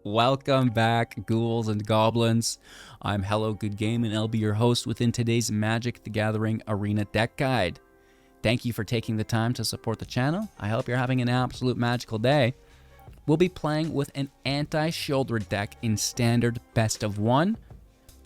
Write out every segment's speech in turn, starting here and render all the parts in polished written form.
Welcome back, ghouls and goblins. I'm Hello Good Game, and I'll be your host within today's Magic the Gathering Arena Deck Guide. Thank you for taking the time to support the channel. I hope you're having an absolute magical day. We'll be playing with an Anti-Sheoldred deck in standard best of one,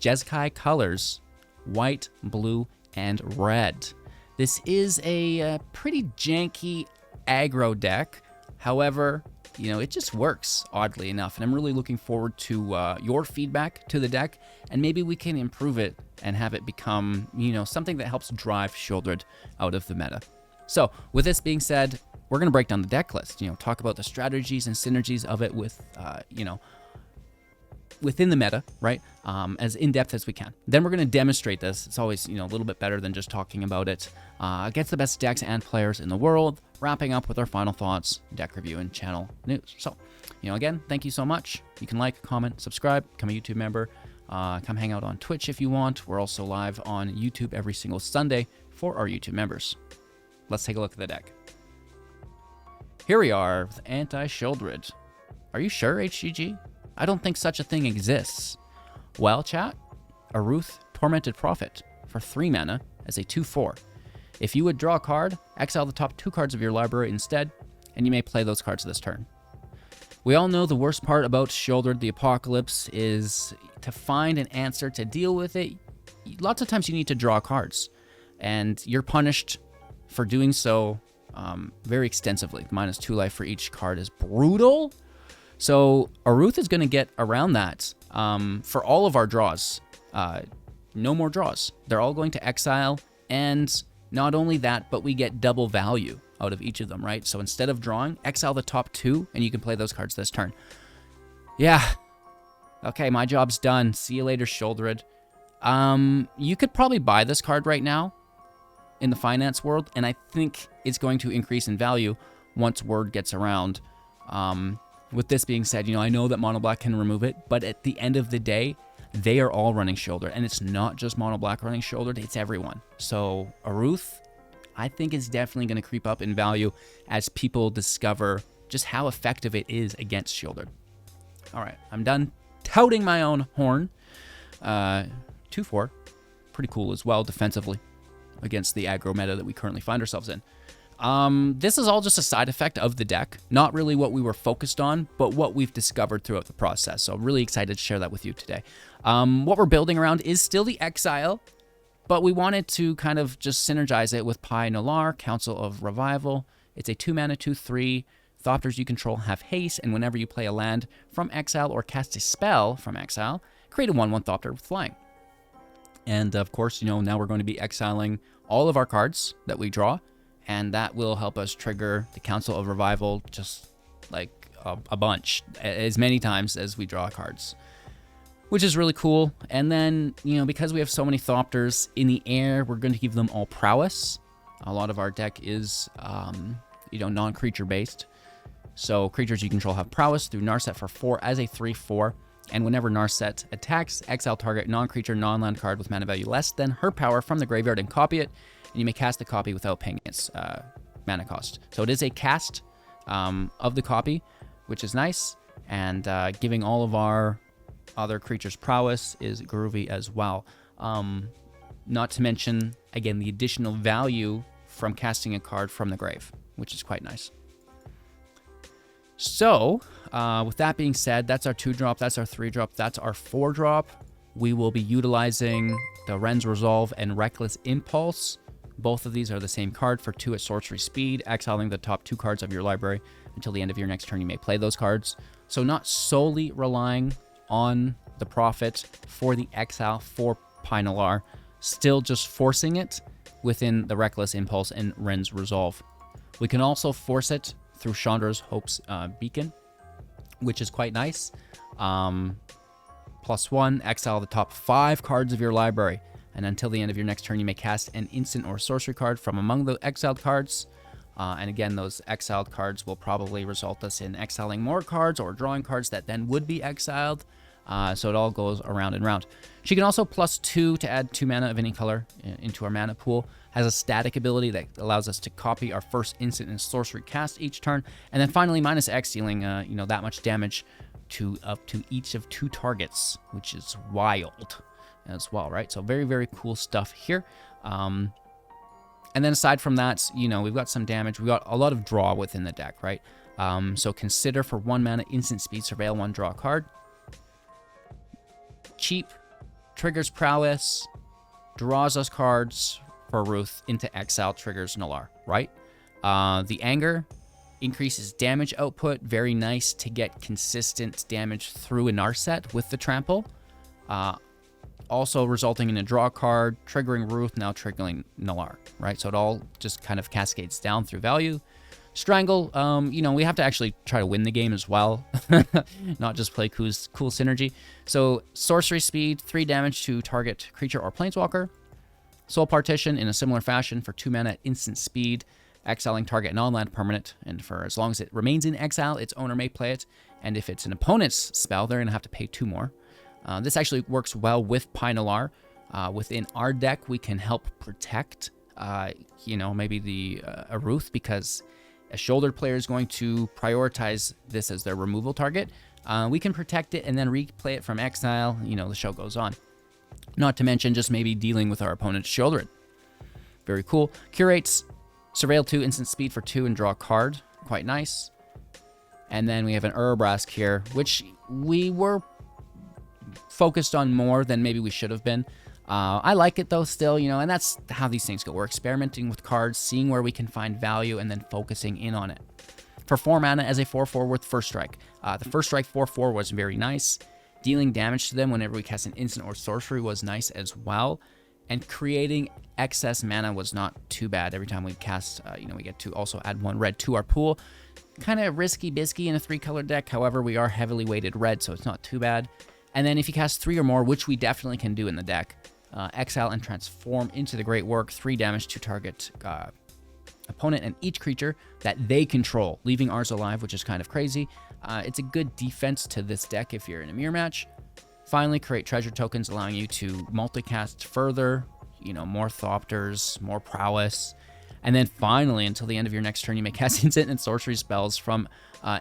Jeskai colors, white, blue, and red. This is a pretty janky aggro deck. However, it just works, oddly enough, and I'm really looking forward to your feedback to the deck, and maybe we can improve it and have it become, something that helps drive Sheoldred out of the meta. So, with this being said, we're going to break down the deck list, talk about the strategies and synergies of it with, within the meta, right, as in-depth as we can. Then we're going to demonstrate this. It's always, a little bit better than just talking about it. Against the best decks and players in the world, wrapping up with our final thoughts, deck review, and channel news. So, again, thank you so much. You can like, comment, subscribe, become a YouTube member, come hang out on Twitch if you want. We're also live on YouTube every single Sunday for our YouTube members. Let's take a look at the deck. Here we are with Anti-Sheoldred. Are you sure, HGG? I don't think such a thing exists. Well, chat, Eruth, Tormented Prophet for 3 mana as a 2/4. If you would draw a card, exile the top 2 cards of your library instead, and you may play those cards this turn. We all know the worst part about Sheoldred the Apocalypse is to find an answer to deal with it. Lots of times you need to draw cards, and you're punished for doing so very extensively. -2 life for each card is brutal. So Eruth is going to get around that for all of our draws. No more draws. They're all going to exile, and not only that, but we get double value out of each of them, right? So instead of drawing, exile the top 2, and you can play those cards this turn. Yeah. Okay, my job's done. See you later, Sheoldred. You could probably buy this card right now in the finance world, and I think it's going to increase in value once word gets around. With this being said, I know that Mono Black can remove it, but at the end of the day, they are all running Sheoldred, and it's not just Mono Black running Sheoldred, it's everyone. So Eruth, I think, is definitely going to creep up in value as people discover just how effective it is against Sheoldred. All right, I'm done touting my own horn. 2/4, pretty cool as well defensively against the aggro meta that we currently find ourselves in. This is all just a side effect of the deck, not really what we were focused on, but what we've discovered throughout the process. So I'm really excited to share that with you today. What we're building around is still the Exile, but we wanted to kind of just synergize it with Nalaar, Council of Revival. It's a 2 mana, 2/3. Thopters you control have haste, and whenever you play a land from exile or cast a spell from exile, create a 1/1 Thopter with flying. And of course, now we're going to be exiling all of our cards that we draw, and that will help us trigger the Council of Revival just like a bunch, as many times as we draw cards, which is really cool. And then, because we have so many Thopters in the air, we're going to give them all prowess. A lot of our deck is, non-creature based. So creatures you control have prowess through Narset for 4 as a 3/4. And whenever Narset attacks, exile target non-creature, non-land card with mana value less than her power from the graveyard and copy it. And you may cast the copy without paying its mana cost. So it is a cast of the copy, which is nice. And giving all of our other creatures prowess is groovy as well. Not to mention, again, the additional value from casting a card from the grave, which is quite nice. So, with that being said, that's our 2-drop, that's our 3-drop, that's our 4-drop. We will be utilizing the Wrenn's Resolve and Reckless Impulse. Both of these are the same card for 2 at sorcery speed, exiling the top 2 cards of your library. Until the end of your next turn, you may play those cards. So not solely relying on the Prophet for the exile for Nalaar, still just forcing it within the Reckless Impulse and Wrenn's Resolve. We can also force it through Chandra's Hope's Beacon, which is quite nice. +1, exile the top 5 cards of your library. And until the end of your next turn, you may cast an instant or sorcery card from among the exiled cards. And again, those exiled cards will probably result us in exiling more cards or drawing cards that then would be exiled. So it all goes around and round. She can also +2 to add 2 mana of any color into our mana pool. has a static ability that allows us to copy our first instant and sorcery cast each turn. And then finally, -X, dealing that much damage to up to each of 2 targets, which is wild as well, right? So very, very cool stuff here. And then aside from that, we've got some damage. We've got a lot of draw within the deck, right? So consider for 1 mana instant speed, surveil 1, draw a card. Cheap, triggers prowess, draws us cards for Eruth into exile, triggers Nalaar, right? The anger increases damage output. Very nice to get consistent damage through a Narset with the trample. Also resulting in a draw card, triggering Eruth, now triggering Nalaar, right? So it all just kind of cascades down through value. Strangle, we have to actually try to win the game as well, not just play cool synergy. So sorcery speed, 3 damage to target creature or planeswalker. Soul Partition in a similar fashion for 2 mana instant speed, exiling target non-land permanent, and for as long as it remains in exile, its owner may play it, and if it's an opponent's spell, they're going to have to pay 2 more. This actually works well with Nalaar. Within our deck, we can help protect, maybe the Eruth, because a shouldered player is going to prioritize this as their removal target. We can protect it and then replay it from exile. The show goes on. Not to mention just maybe dealing with our opponent's Sheoldred. Very cool. Curates, surveil 2, instant speed for 2 and draw a card. Quite nice. And then we have an Urabrask here, which we were focused on more than maybe we should have been. I like it though still, and that's how these things go. We're experimenting with cards, seeing where we can find value, and then focusing in on it. For 4 mana as a 4/4 with First Strike. The First Strike 4/4 was very nice. Dealing damage to them whenever we cast an instant or sorcery was nice as well. And creating excess mana was not too bad. Every time we cast, we get to also add 1 red to our pool. Kind of risky-bisky in a 3-color deck. However, we are heavily weighted red, so it's not too bad. And then if you cast 3 or more, which we definitely can do in the deck, exile and transform into the Great Work, 3 damage to target opponent and each creature that they control, leaving ours alive, which is kind of crazy. It's a good defense to this deck if you're in a mirror match. Finally, create treasure tokens, allowing you to multicast further, more Thopters, more prowess. And then finally, until the end of your next turn, you may cast instant and sorcery spells from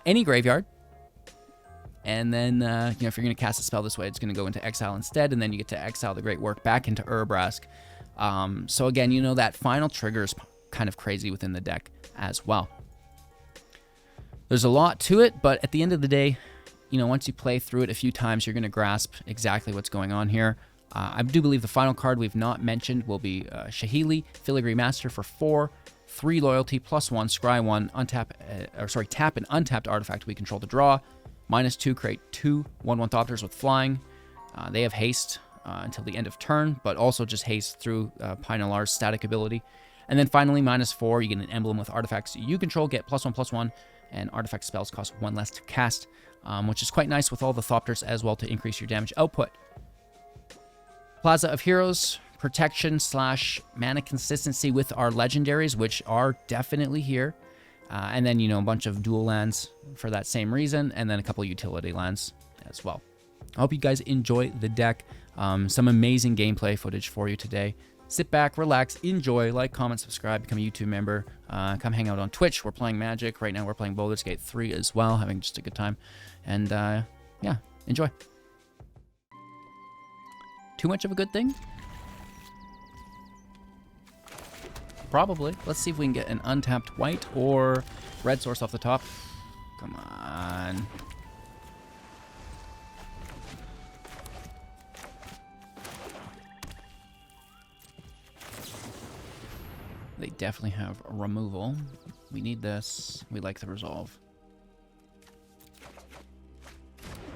any graveyard. And then, if you're going to cast a spell this way, it's going to go into exile instead, and then you get to exile the Great Work back into Urabrask. So again, that final trigger is kind of crazy within the deck as well. There's a lot to it, but at the end of the day, once you play through it a few times, you're going to grasp exactly what's going on here. I do believe the final card we've not mentioned will be Saheeli, Filigree Master for 4, 3 loyalty, +1, scry 1, tap an untapped artifact we control to draw. -2, create 2 1/1 Thopters with flying. They have haste until the end of turn, but also just haste through Nalaar's static ability. And then finally, -4, you get an emblem with artifacts you control, get +1/+1, and artifact spells cost 1 less to cast, which is quite nice with all the Thopters as well to increase your damage output. Plaza of Heroes, protection / mana consistency with our legendaries, which are definitely here. And then, a bunch of dual lands for that same reason, and then a couple utility lands as well. I hope you guys enjoy the deck. Some amazing gameplay footage for you today. Sit back, relax, enjoy, like, comment, subscribe, become a YouTube member. Come hang out on Twitch. We're playing Magic. Right now we're playing Baldur's Gate 3 as well, having just a good time. And enjoy. Too much of a good thing? Probably. Let's see if we can get an untapped white or red source off the top. Come on. They definitely have a removal. We need this. We like the resolve.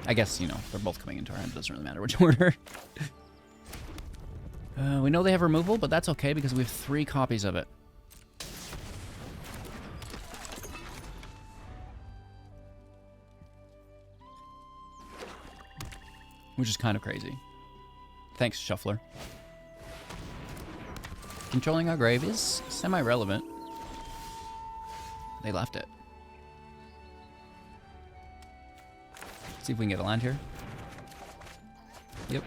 I guess, they're both coming into our hand. It doesn't really matter which order. We know they have removal, but that's okay because we have 3 copies of it. Which is kind of crazy. Thanks, Shuffler. Controlling our grave is semi-relevant. They left it. Let's see if we can get a land here. Yep.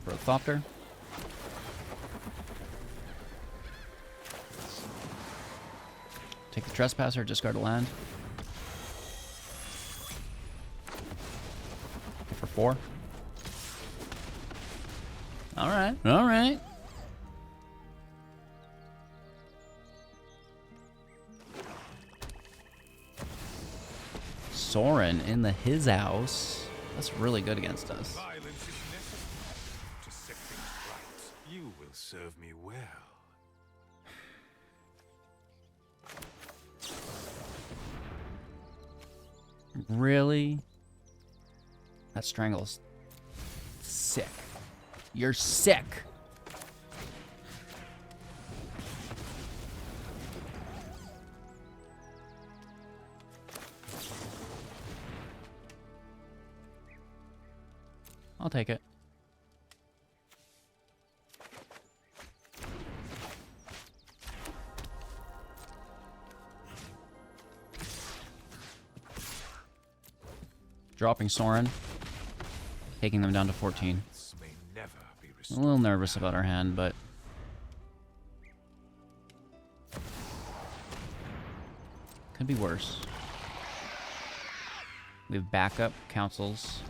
For a Thopter. Trespasser, discard a land. For 4. Alright, alright. Soaring in his house. That's really good against us. Violence is necessary to set things right. You will serve me well. Really? That strangle's sick. You're sick. I'll take it. Dropping Soaring. Taking them down to 14. May never be A little nervous about our hand, but... could be worse. We have backup councils.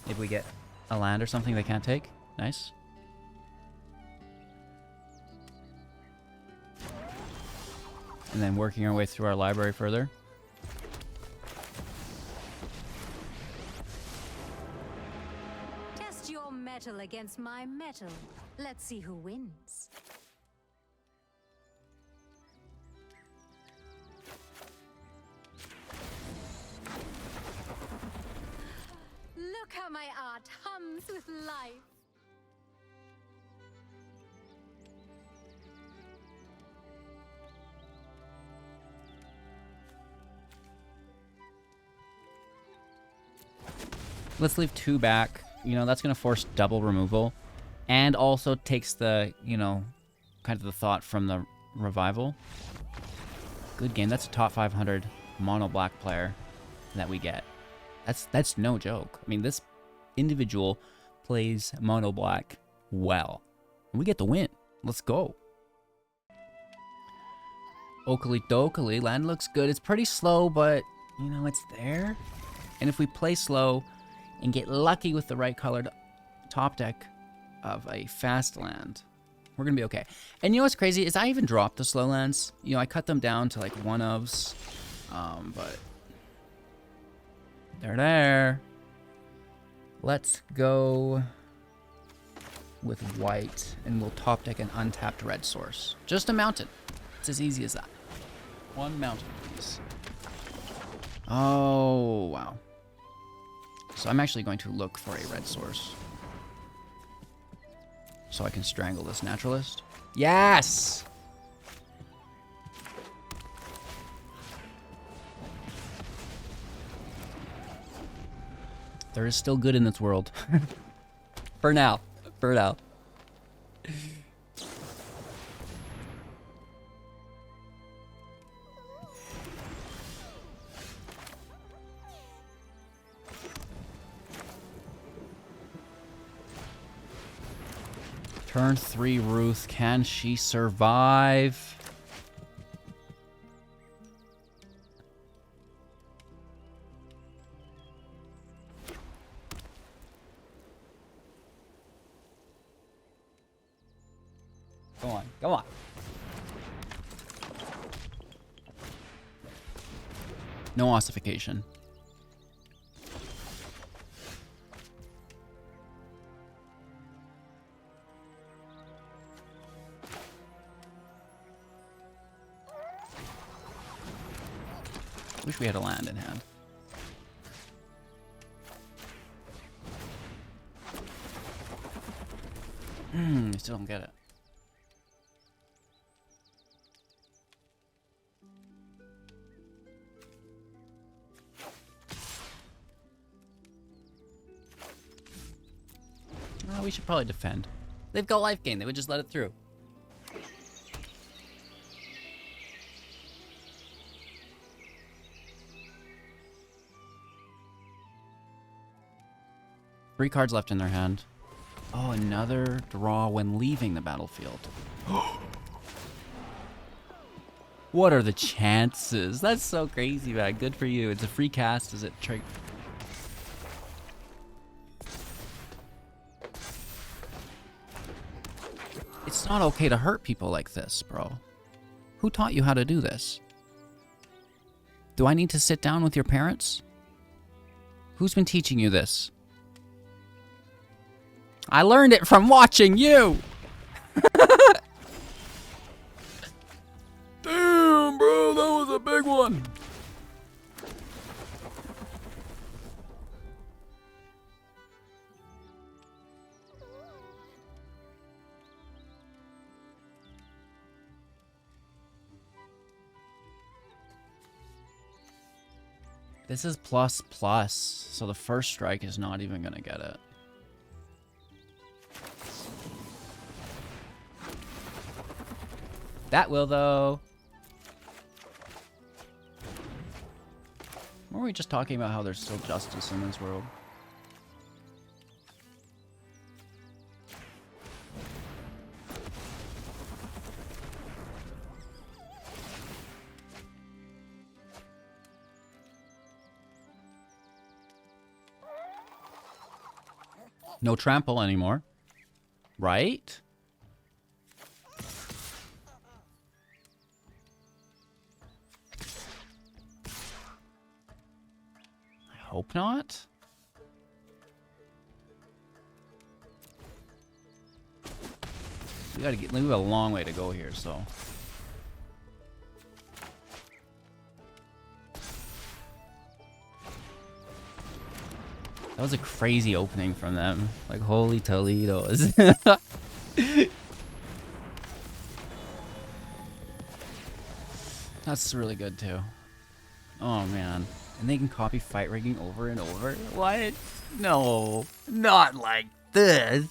If we get a land or something they can't take. Nice. And then working our way through our library further. Test your metal against my metal. Let's see who wins. Look how my art hums with life. Let's leave 2 back. You know, that's going to force double removal. And also takes the, you know, kind of the thought from the revival. Good game. That's a top 500 mono black player that we get. That's no joke. I mean, this individual plays mono black well. And we get the win. Let's go. Oakley Dokley. Land looks good. It's pretty slow, but, you know, it's there. And if we play slow and get lucky with the right colored top deck of a fast land, we're going to be okay. And you know what's crazy is I even dropped the slow lands. You know, I cut them down to like 1-ofs. But they're there. Let's go with white, and we'll top deck an untapped red source. Just a mountain. It's as easy as that. 1 mountain, please. Oh, wow. So I'm actually going to look for a red source, so I can strangle this naturalist. Yes! There is still good in this world. For now. For now. Turn 3 Ruth. Can she survive? Go on, go on. No ossification. Wish we had a land in hand. I still don't get it. We should probably defend. They've got life gain. They would just let it through. 3 cards left in their hand. Oh, another draw when leaving the battlefield. What are the chances? That's so crazy, man. Good for you. It's a free cast. Is it trigger? It's not okay to hurt people like this, bro. Who taught you how to do this? Do I need to sit down with your parents? Who's been teaching you this? I learned it from watching you! Damn, bro, that was a big one! This is plus plus, so the first strike is not even gonna get it. That will, though. Weren't we just talking about how there's still justice in this world? No trample anymore, right? I hope not. We have a long way to go here, so. That was a crazy opening from them. Like, holy Toledo's. That's really good, too. Oh, man. And they can copy fight rigging over and over? What? No. Not like this.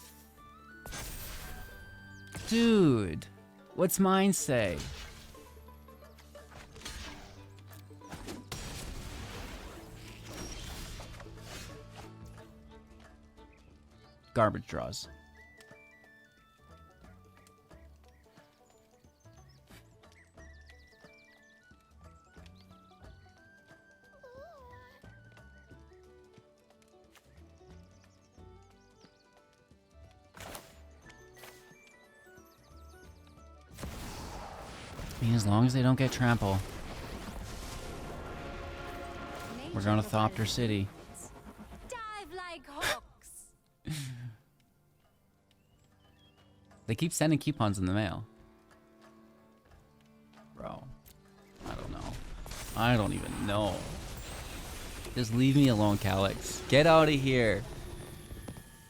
Dude. What's mine say? Garbage draws. I mean, as long as they don't get trample, we're going to Thopter City. Dive like hawks. They keep sending coupons in the mail. Bro. I don't know. I don't even know. Just leave me alone, Calyx. Get out of here.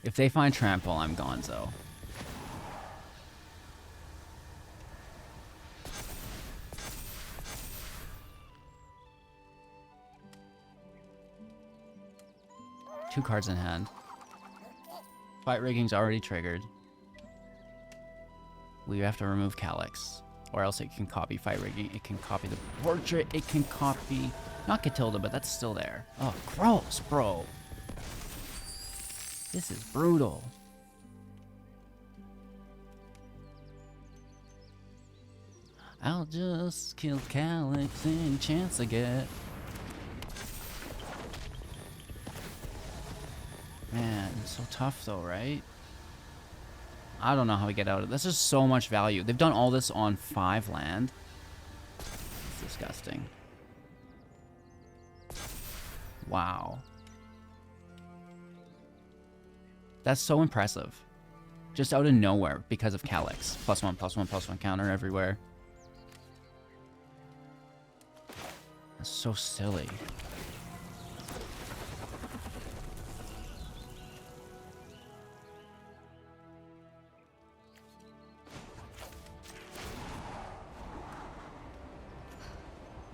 If they find trample, I'm gonzo. Two cards in hand. Fight rigging's already triggered. We have to remove Calyx, or else it can copy fight rigging. It can copy the portrait. It can copy not Catilda, but that's still there. Oh, gross, bro. This is brutal. I'll just kill Calyx any chance I get. Man, it's so tough though, right? I don't know how we get out of this. This is so much value. They've done all this on 5 land. It's disgusting. Wow. That's so impressive. Just out of nowhere because of Calyx. +1/+1/+1 counter everywhere. That's so silly.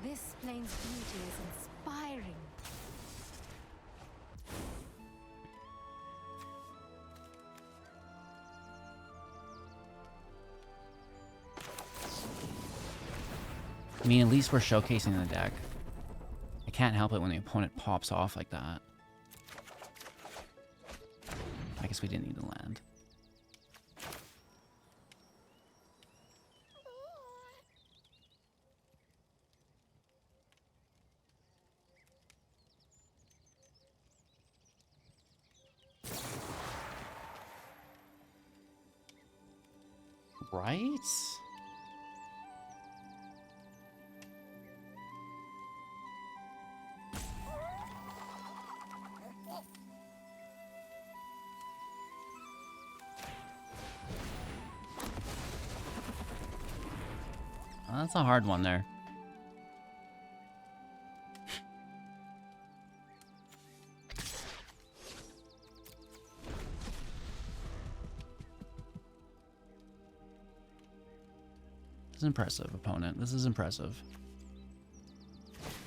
This plane's beauty is inspiring. I mean, at least we're showcasing the deck. I can't help it when the opponent pops off like that. guess we didn't need to land. Right? That's a hard one there. This is impressive, opponent. This is impressive.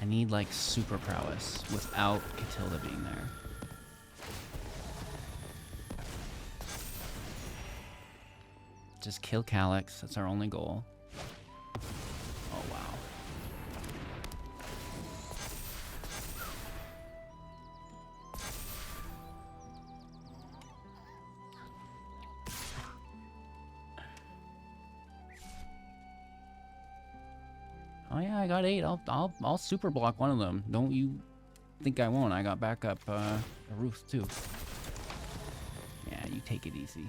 I need, like, super prowess without Catilda being there. Just kill Calyx. That's our only goal. Oh, wow. Oh yeah, I got 8. I'll super block one of them. Don't you think I won't? I got backup Eruth too. Yeah, you take it easy.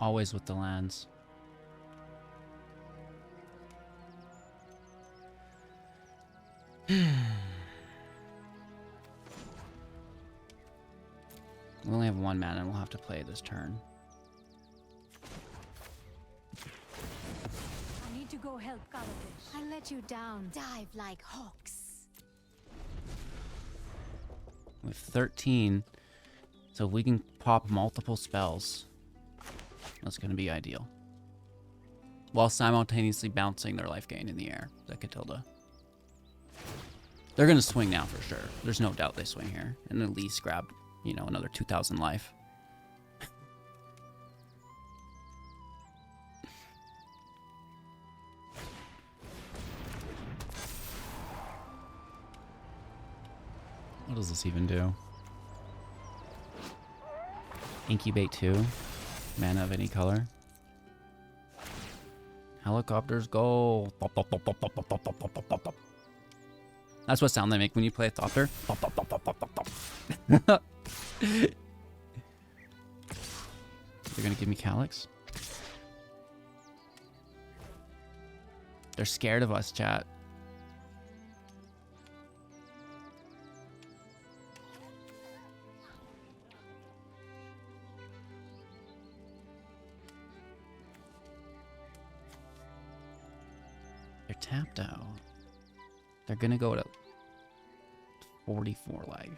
Always with the lands. We only have 1 mana and we'll have to play this turn. I need to go help Kaladesh. I let you down. Dive like hawks. With 13, so if we can pop multiple spells, that's going to be ideal. While simultaneously bouncing their life gain in the air, the Catilda. They're going to swing now for sure. There's no doubt they swing here. And at least grab, you know, another 2,000 life. What does this even do? Incubate 2. Mana of any color. Helicopters go. Pop, pop, pop, pop, pop, pop, pop, pop, pop, pop, pop. That's what sound they make when you play a Thopter. Pop, pop, pop, pop, pop, pop, pop. You're gonna give me Calyx? They're scared of us, chat. They're tapped out. They're gonna go to 44 life.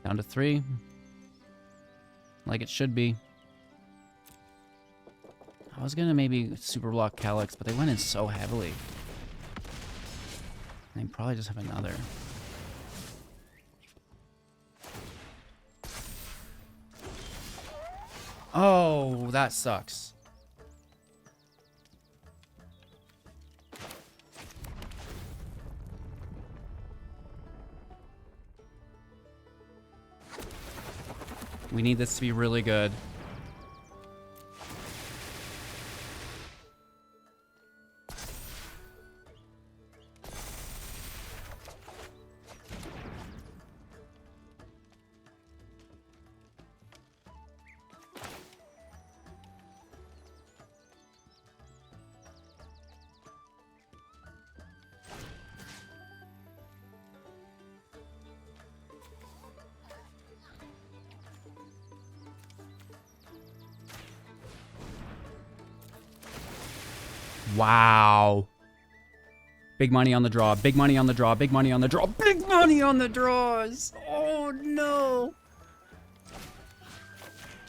Down to 3. Like it should be. I was gonna maybe super block Calyx, but they went in so heavily. They probably just have another. Oh, that sucks. We need this to be really good. Wow. Big money on the draw. Big money on the draw. Big money on the draw. Big money on the draws. Oh, no.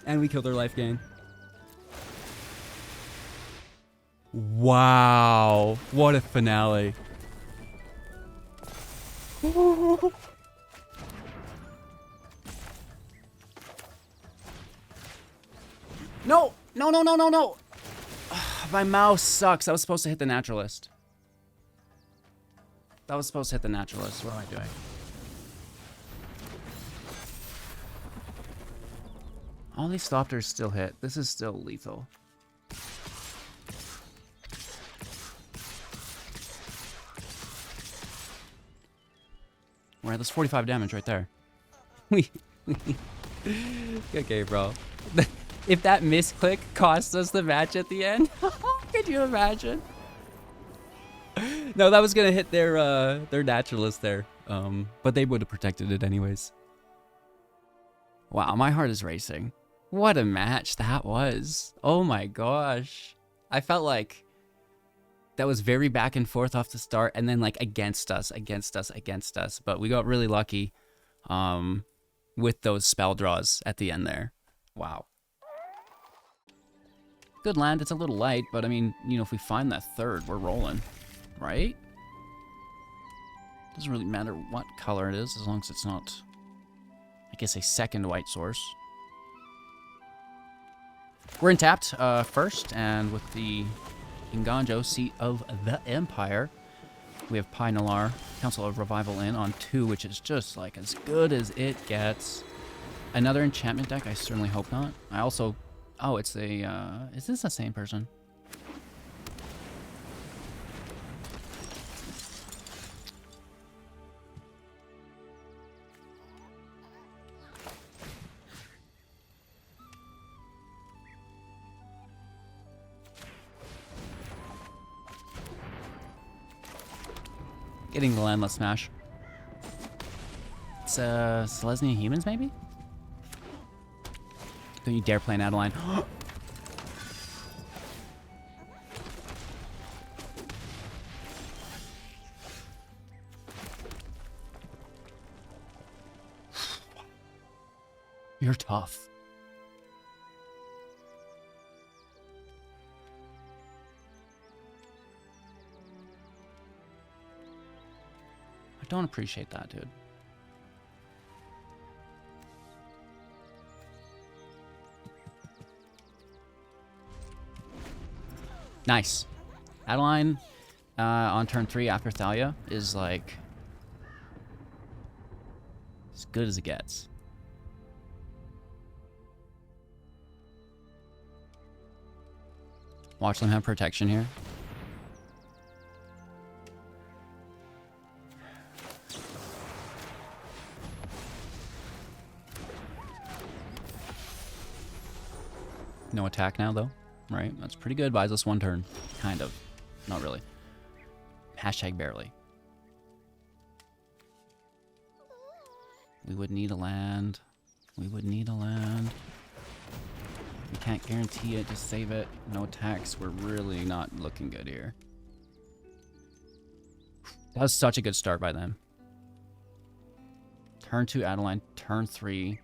And we killed their life gain. Wow. What a finale. No. No, no, no, no, no. My mouse sucks. I was supposed to hit the naturalist. That was supposed to hit the naturalist. What am I doing? All these Thopters still hit. This is still lethal. Right, that's 45 damage right there. Okay, bro. If that misclick cost us the match at the end, could you imagine? No, that was gonna hit their naturalist there, but they would have protected it anyways. Wow, my heart is racing. What a match that was! Oh my gosh, I felt like that was very back and forth off the start, and then like against us. But we got really lucky, with those spell draws at the end there. Wow. Good land. It's a little light, but I mean, you know, if we find that third, we're rolling. Right? Doesn't really matter what color it is, as long as it's not, I guess, a second white source. We're in tapped first, and with the Eiganjo, Seat of the Empire, we have Nalaar, Council of Revival in on 2, which is just like as good as it gets. Another enchantment deck? I certainly hope not. I also, oh, it's a, is this the same person? Getting the landless smash. It's Selesnya humans, maybe? Don't you dare play an Adeline. You're tough. I don't appreciate that, dude. Nice. Adeline on turn 3 after Thalia is like as good as it gets. Watch them have protection here. No attack now, though. Right? That's pretty good. Buys us 1 turn. Kind of. Not really. Hashtag barely. We would need a land. We would need a land. We can't guarantee it. Just save it. No attacks. We're really not looking good here. That was such a good start by them. Turn 2 Adeline. Turn 3...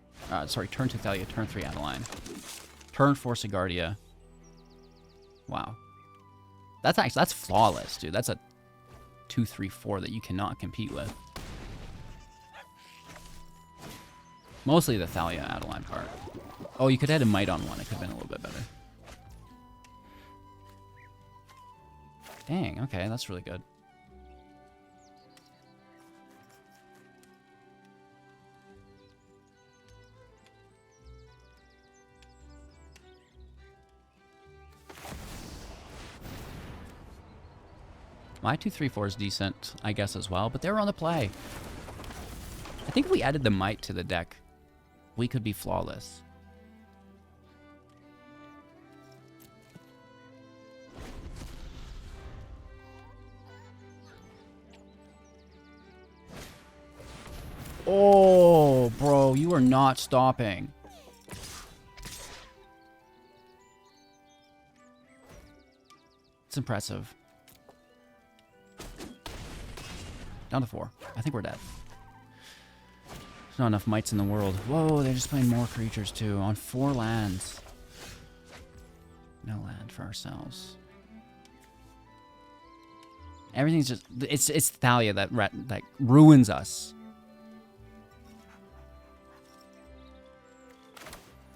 sorry, turn 2 Thalia. Turn 3 Adeline. Turn 4 Sigardia. Wow. That's flawless, dude. That's a 2-3-4 that you cannot compete with. Mostly the Thalia Adeline part. Oh, you could add a Might on one. It could have been a little bit better. Dang, okay, that's really good. My 2-3-4 is decent, I guess, as well, but they were on the play. I think if we added the Might to the deck, we could be flawless. Oh, bro, you are not stopping. It's impressive. Down to 4. I think we're dead. There's not enough mites in the world. Whoa, they're just playing more creatures too on 4 lands. No land for ourselves. Everything's just... It's Thalia that ruins us.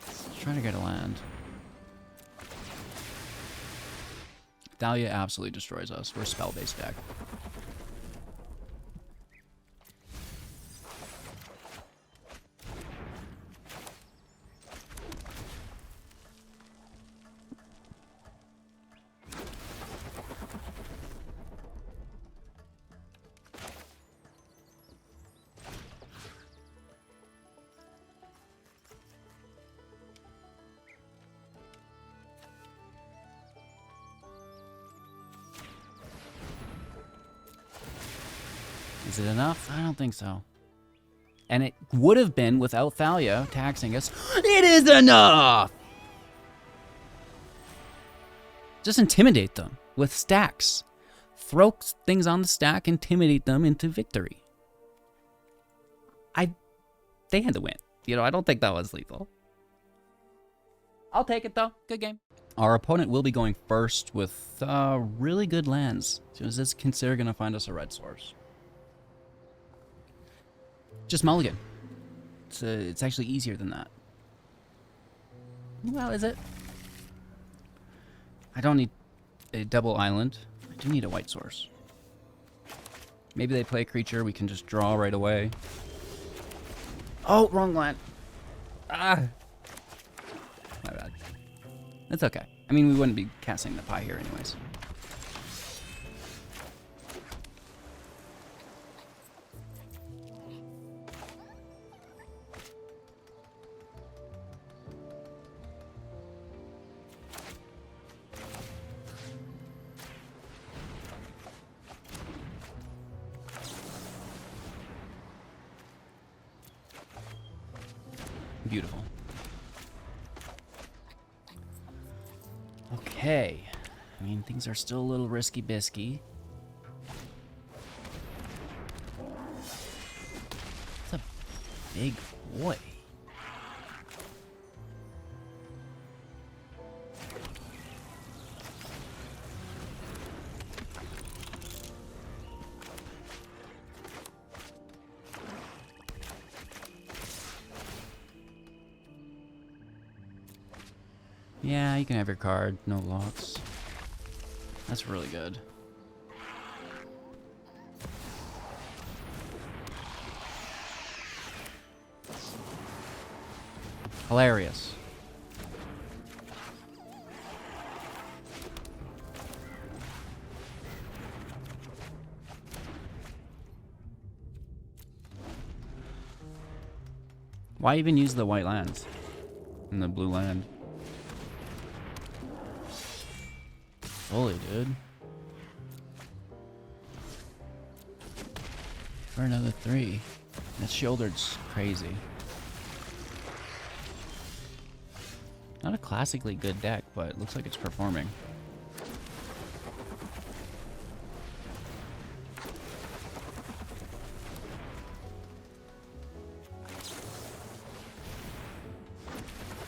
Let's try to get a land. Thalia absolutely destroys us. We're a spell-based deck. Is it enough? I don't think so. And it would have been without Thalia taxing us. It is enough! Just intimidate them with stacks. Throw things on the stack, intimidate them into victory. They had to win. You know, I don't think that was lethal. I'll take it though. Good game. Our opponent will be going first with really good lands. So is this consider gonna find us a red source? Just mulligan. It's actually easier than that. Well, is it? I don't need a double island. I do need a white source. Maybe they play a creature we can just draw right away. Oh, wrong land. Ah. My bad. That's okay. I mean, we wouldn't be casting the pie here anyways. Beautiful. Okay. I mean, things are still a little risky-bisky. It's a big boy. Yeah, you can have your card, no locks. That's really good. Hilarious. Why even use the white lands and the blue land? Holy dude. For another 3. That Sheoldred's crazy. Not a classically good deck, but it looks like it's performing.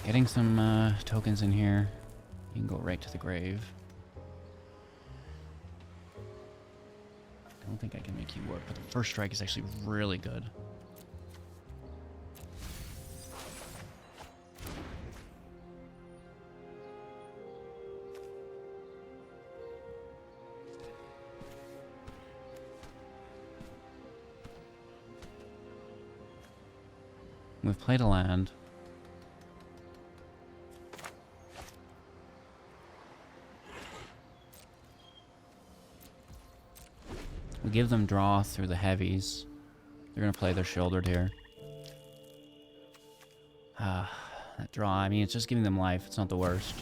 Getting some tokens in here. You can go right to the grave. I don't think I can make you work, but the first strike is actually really good. We've played a land. We give them draw through the heavies. They're going to play their Sheoldred here. That draw, I mean, it's just giving them life. It's not the worst.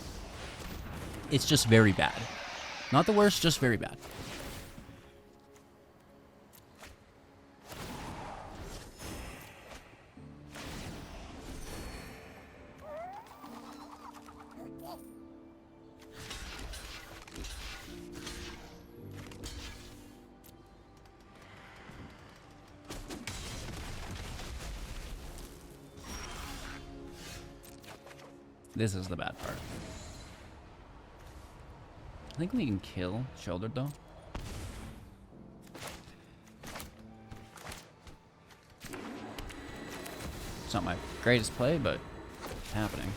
It's just very bad. Not the worst, just very bad. This is the bad part. I think we can kill Sheoldred though. It's not my greatest play, but it's happening.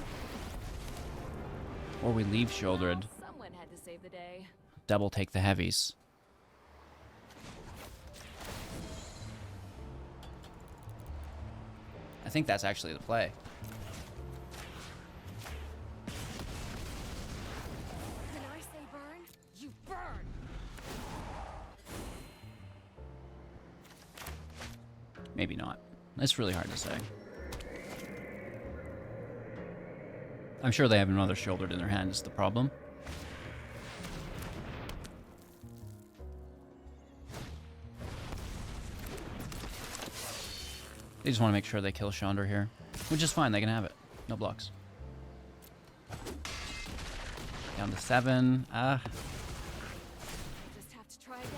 Or we leave Sheoldred. Someone had to save the day. Double take the heavies. I think that's actually the play. When I say burn, you burn. Maybe not. It's really hard to say. I'm sure they have another Sheoldred in their hand is the problem. They just want to make sure they kill Chandra here, which is fine. They can have it. No blocks. Down to 7. Just have to try again.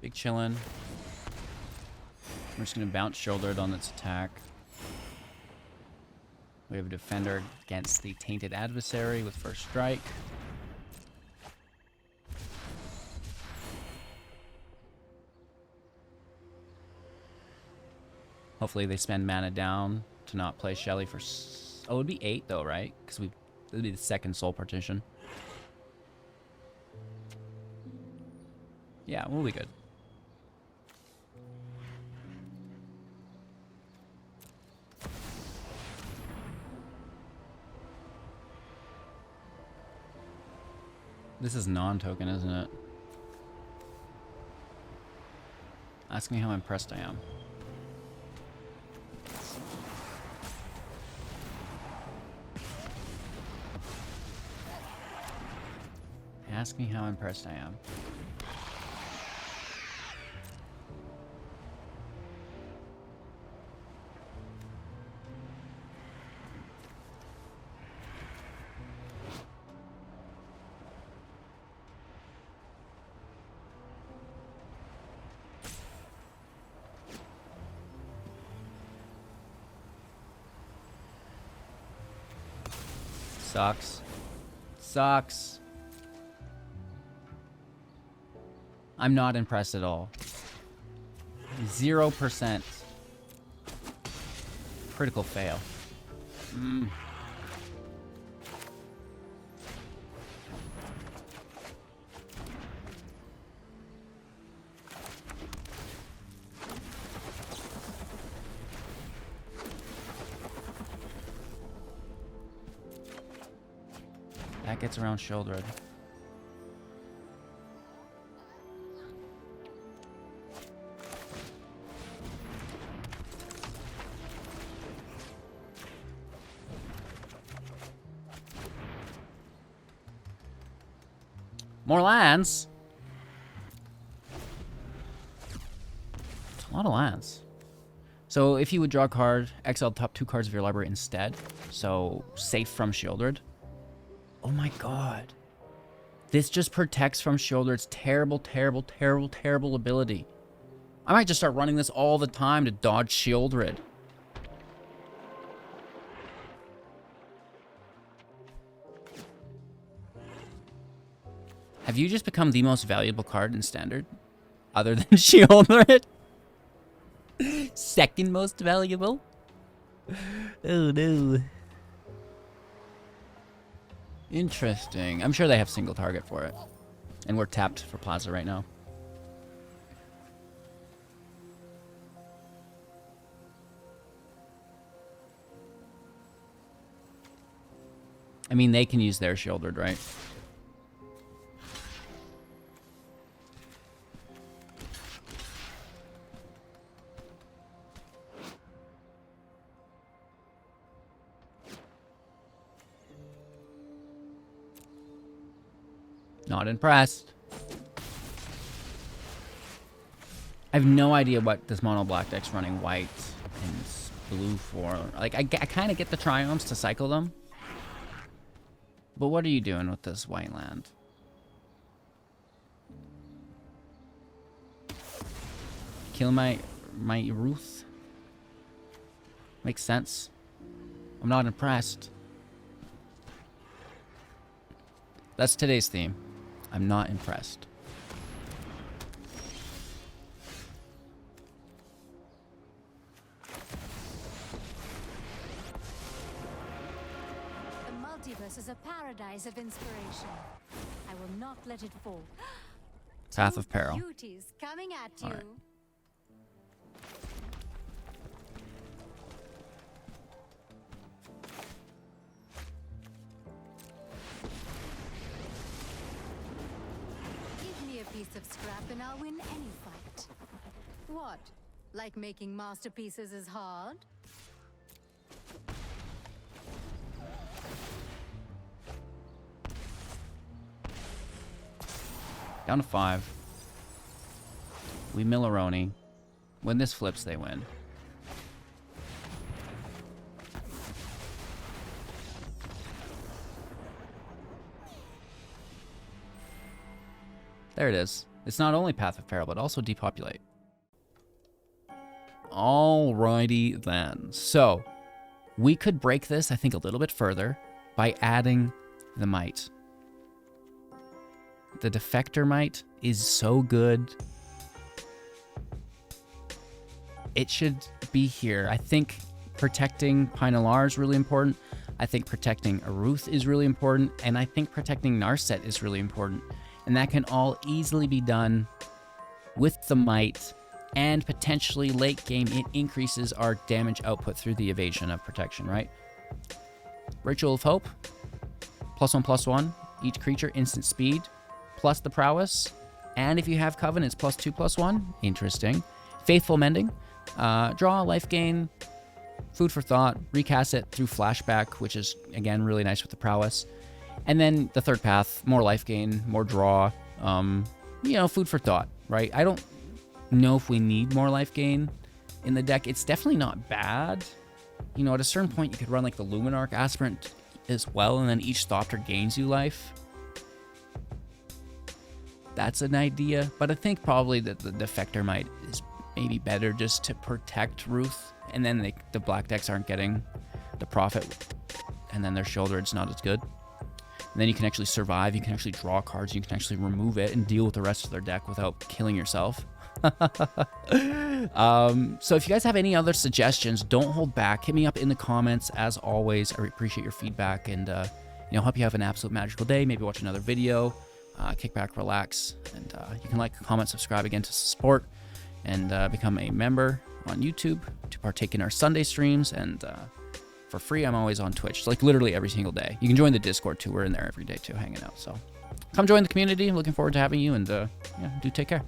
Big chillin'. We're just gonna bounce Sheoldred on its attack. We have a defender against the Tainted Adversary with first strike. Hopefully they spend mana down to not play Shelly for... Oh, it would be 8 though, right? Because it would be the second Soul Partition. Yeah, we'll be good. This is non-token, isn't it? Ask me how impressed I am. Ask me how impressed I am. Sucks. Sucks. I'm not impressed at all. 0%. Critical fail. That gets around Sheoldred. More lands. It's a lot of lands. So if you would draw a card, exile the top 2 cards of your library instead. So safe from Sheoldred. Oh my god. This just protects from Sheoldred's terrible, terrible, terrible, terrible ability. I might just start running this all the time to dodge Sheoldred. Have you just become the most valuable card in Standard? Other than Sheoldred? Second most valuable? Oh no. Interesting. I'm sure they have single target for it. And we're tapped for Plaza right now. I mean, they can use their Sheoldred, right? Not impressed. I have no idea what this mono black deck's running white and blue for. Like, I kind of get the triumphs to cycle them. But what are you doing with this white land? Kill my Eruth? Makes sense. I'm not impressed. That's today's theme. I'm not impressed. The multiverse is a paradise of inspiration. I will not let it fall. Path of Peril. Beauties coming at you. All right. Give me a piece of scrap and I'll win any fight. What? Like making masterpieces is hard? Down to 5. We Milleroni. When this flips, they win. There it is. It's not only Path of Peril, but also Depopulate. Alrighty then. So, we could break this, I think, a little bit further by adding the Might. The Defector Might is so good. It should be here. I think protecting Nalaar is really important. I think protecting Eruth is really important. And I think protecting Narset is really important. And that can all easily be done with the Might. And potentially late game, it increases our damage output through the evasion of protection, right? Ritual of Hope. +1/+1. Each creature, instant speed. Plus the prowess. And if you have Covenants, +2/+1. Interesting. Faithful Mending. Draw, life gain, food for thought, recast it through flashback, which is, again, really nice with the prowess. And then the third path, more life gain, more draw, food for thought, right? I don't know if we need more life gain in the deck. It's definitely not bad. You know, at a certain point, you could run like the Luminarch Aspirant as well, and then each Thopter gains you life. That's an idea, but I think probably that the Defector Might is maybe better just to protect Ruth, and then the black decks aren't getting the profit, and then their Sheoldred's not as good. And then you can actually survive, you can actually draw cards, you can actually remove it and deal with the rest of their deck without killing yourself. So if you guys have any other suggestions, don't hold back. Hit me up in the comments. As always, I appreciate your feedback, and hope you have an absolute magical day. Maybe watch another video, kick back, relax, and you can like, comment, subscribe again to support, and become a member on YouTube to partake in our Sunday streams. And for free, I'm always on Twitch, like literally every single day. You can join the Discord too. We're in there every day too, hanging out. So come join the community. I'm looking forward to having you, and do take care.